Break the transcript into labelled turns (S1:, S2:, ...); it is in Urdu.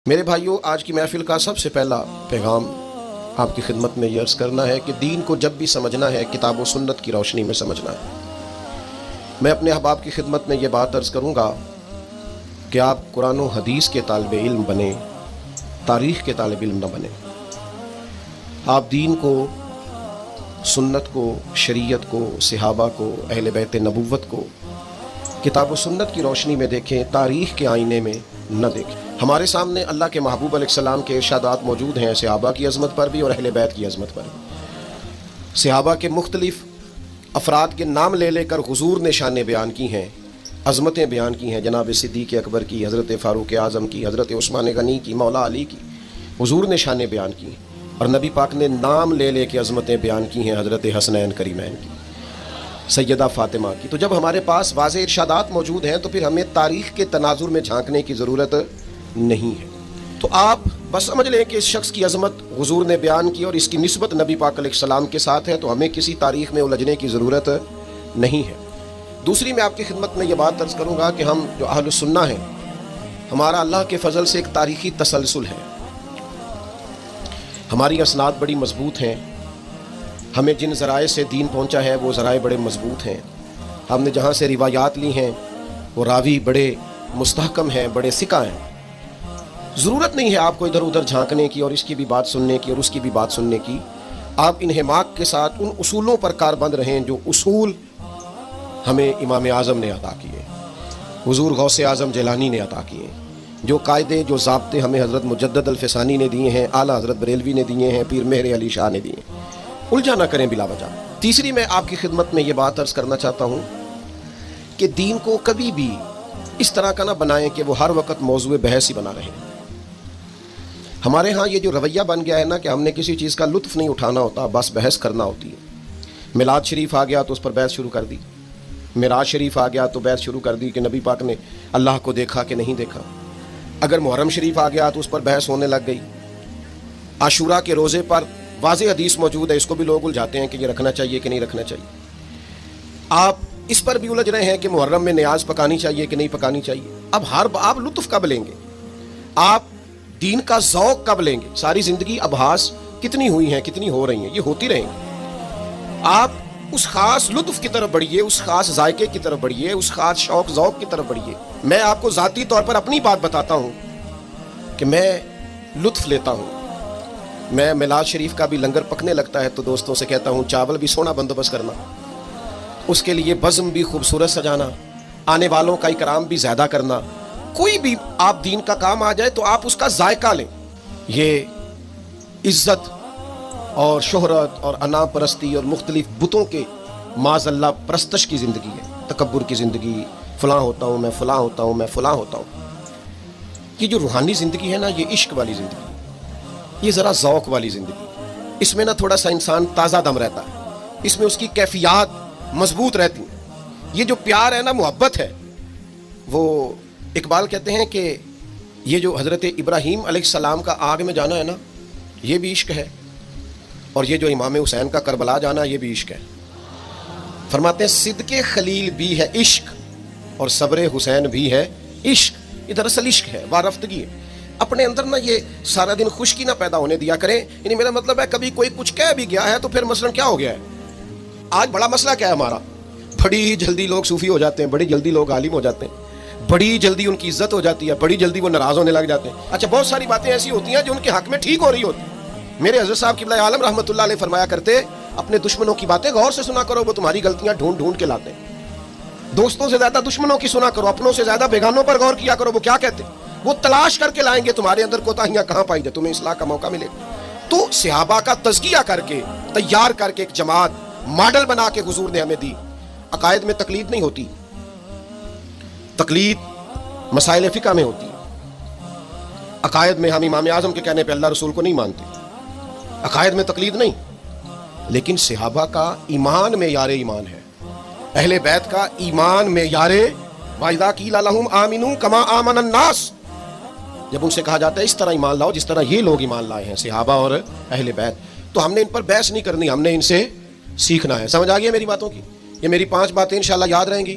S1: میرے بھائیوں، آج کی محفل کا سب سے پہلا پیغام آپ کی خدمت میں یہ عرض کرنا ہے کہ دین کو جب بھی سمجھنا ہے کتاب و سنت کی روشنی میں سمجھنا ہے۔ میں اپنے احباب کی خدمت میں یہ بات عرض کروں گا کہ آپ قرآن و حدیث کے طالب علم بنیں، تاریخ کے طالب علم نہ بنیں۔ آپ دین کو، سنت کو، شریعت کو، صحابہ کو، اہل بیت نبوت کو کتاب و سنت کی روشنی میں دیکھیں، تاریخ کے آئینے میں نہ دیکھیں۔ ہمارے سامنے اللہ کے محبوب علیہ السلام کے ارشادات موجود ہیں، صحابہ کی عظمت پر بھی اور اہل بیت کی عظمت پر بھی۔ صحابہ کے مختلف افراد کے نام لے لے کر حضور نے شانیں بیان کی ہیں، عظمتیں بیان کی ہیں، جناب صدیق اکبر کی، حضرت فاروق اعظم کی، حضرت عثمان غنی کی، مولا علی کی، حضور نے شانیں بیان کی ہیں۔ اور نبی پاک نے نام لے لے کے عظمتیں بیان کی ہیں، حضرت حسنین کریمین کی، سیدہ فاطمہ کی۔ تو جب ہمارے پاس واضح ارشادات موجود ہیں تو پھر ہمیں تاریخ کے تناظر میں جھانکنے کی ضرورت نہیں ہے۔ تو آپ بس سمجھ لیں کہ اس شخص کی عظمت حضور نے بیان کی اور اس کی نسبت نبی پاک علیہ السلام کے ساتھ ہے، تو ہمیں کسی تاریخ میں الجھنے کی ضرورت نہیں ہے۔ دوسری میں آپ کی خدمت میں یہ بات عرض کروں گا کہ ہم جو اہل سنہ ہیں، ہمارا اللہ کے فضل سے ایک تاریخی تسلسل ہے۔ ہماری اسناد بڑی مضبوط ہیں، ہمیں جن ذرائع سے دین پہنچا ہے وہ ذرائع بڑے مضبوط ہیں۔ ہم نے جہاں سے روایات لی ہیں وہ راوی بڑے مستحکم ہیں، بڑے ثقہ ہیں۔ ضرورت نہیں ہے آپ کو ادھر ادھر جھانکنے کی اور اس کی بھی بات سننے کی اور اس کی بھی بات سننے کی۔ آپ انہماک کے ساتھ ان اصولوں پر کاربند رہیں جو اصول ہمیں امام اعظم نے عطا کیے، حضور غوث اعظم جیلانی نے عطا کیے، جو قاعدے، جو ضابطے ہمیں حضرت مجدد الفسانی نے دیے ہیں، اعلیٰ حضرت بریلوی نے دیے ہیں، پیر مہر علی شاہ نے دیے ہیں۔ الجھا نہ کریں بلا وجہ۔ تیسری میں آپ کی خدمت میں یہ بات عرض کرنا چاہتا ہوں کہ دین کو کبھی بھی اس طرح کا نہ بنائیں کہ وہ ہر وقت موضوع بحث ہی بنا رہے۔ ہمارے ہاں یہ جو رویہ بن گیا ہے نا کہ ہم نے کسی چیز کا لطف نہیں اٹھانا ہوتا، بس بحث کرنا ہوتی ہے۔ میلاد شریف آ گیا تو اس پر بحث شروع کر دی، معراج شریف آ گیا تو بحث شروع کر دی کہ نبی پاک نے اللہ کو دیکھا کہ نہیں دیکھا۔ اگر محرم شریف آ گیا تو اس پر بحث ہونے لگ گئی۔ عاشورہ کے روزے پر واضح حدیث موجود ہے، اس کو بھی لوگ الجھاتے ہیں کہ یہ رکھنا چاہیے کہ نہیں رکھنا چاہیے۔ آپ اس پر بھی الجھ رہے ہیں کہ محرم میں نیاز پکانی چاہیے کہ نہیں پکانی چاہیے۔ اب آپ لطف کب لیں گے؟ آپ دین کا ذوق کب لیں گے؟ ساری زندگی ابحاث کتنی ہوئی ہیں، کتنی ہو رہی ہیں، یہ ہوتی رہیں گی۔ آپ اس خاص لطف کی طرف بڑھیے، اس خاص ذائقے کی طرف بڑھیے، اس خاص شوق ذوق کی طرف بڑھیے۔ میں آپ کو ذاتی طور پر اپنی بات بتاتا ہوں کہ میں لطف لیتا ہوں۔ میں میلاد شریف کا بھی لنگر پکنے لگتا ہے تو دوستوں سے کہتا ہوں چاول بھی سونا بندوبست کرنا، اس کے لیے بزم بھی خوبصورت سجانا، آنے والوں کا اکرام بھی زیادہ کرنا۔ کوئی بھی آپ دین کا کام آ جائے تو آپ اس کا ذائقہ لیں۔ یہ عزت اور شہرت اور انا پرستی اور مختلف بتوں کے معاذ اللہ پرستش کی زندگی ہے، تکبر کی زندگی، فلاں ہوتا ہوں میں، فلاں ہوتا ہوں میں، فلاں ہوتا ہوں۔ یہ جو روحانی زندگی ہے نا، یہ عشق والی زندگی، یہ ذرا ذوق والی زندگی، اس میں نا تھوڑا سا انسان تازہ دم رہتا ہے، اس میں اس کی کیفیات مضبوط رہتی ہیں۔ یہ جو پیار ہے نا، محبت ہے، وہ اقبال کہتے ہیں کہ یہ جو حضرت ابراہیم علیہ السلام کا آگ میں جانا ہے نا، یہ بھی عشق ہے، اور یہ جو امام حسین کا کربلا جانا، یہ بھی عشق ہے۔ فرماتے ہیں صدق خلیل بھی ہے عشق اور صبر حسین بھی ہے عشق۔ یہ دراصل عشق ہے، وارفتگی ہے۔ اپنے اندر نا یہ سارا دن خشکی نہ پیدا ہونے دیا کریں۔ یعنی میرا مطلب ہے کبھی کوئی کچھ کہہ بھی گیا ہے تو پھر مثلاً کیا ہو گیا ہے؟ آج بڑا مسئلہ کیا ہے ہمارا؟ بڑی جلدی لوگ صوفی ہو جاتے ہیں، بڑی جلدی لوگ عالم ہو جاتے ہیں، بڑی جلدی ان کی عزت ہو جاتی ہے، بڑی جلدی وہ ناراض ہونے لگ جاتے ہیں۔ اچھا، بہت ساری باتیں ایسی ہوتی ہیں جو ان کے حق میں ٹھیک ہو رہی ہوتی ہیں۔ میرے حضرت صاحب قبلہ عالم رحمۃ اللہ علیہ فرمایا کرتے، اپنے دشمنوں کی باتیں غور سے سنا کرو، وہ تمہاری غلطیاں ڈھونڈ ڈھونڈ کے لاتے ہیں۔ دوستوں سے زیادہ دشمنوں کی سنا کرو، اپنوں سے زیادہ بیگانوں پر غور کیا کرو، وہ کیا کہتے ہیں، وہ تلاش کر کے لائیں گے تمہارے اندر کوتاہیاں کہاں پائی جائے، تمہیں اصلاح کا موقع ملے گا۔ تو صحابہ کا تزکیہ کر کے، تیار کر کے ایک جماعت ماڈل بنا کے حضور نے ہمیں دی۔ عقائد میں تقلید نہیں ہوتی، تقلید مسائل فقہ میں ہوتی ہے۔ عقائد میں ہم امام اعظم کے کہنے پہ اللہ رسول کو نہیں مانتے، عقائد میں تقلید نہیں۔ لیکن صحابہ کا ایمان معیار ایمان ہے، اہل بیت کا ایمان معیار وَإِذَا قِيلَ لَهُمْ آمِنُوا كَمَا آمَنَ النَّاسُ، جب ان سے کہا جاتا ہے اس طرح ایمان لاؤ جس طرح یہ لوگ ایمان لائے ہیں، صحابہ اور اہل بیت، تو ہم نے ان پر بحث نہیں کرنی، ہم نے ان سے سیکھنا ہے۔ سمجھ آ گئی ہے میری باتوں کی؟ یہ میری 5 باتیں انشاءاللہ یاد رہیں گی۔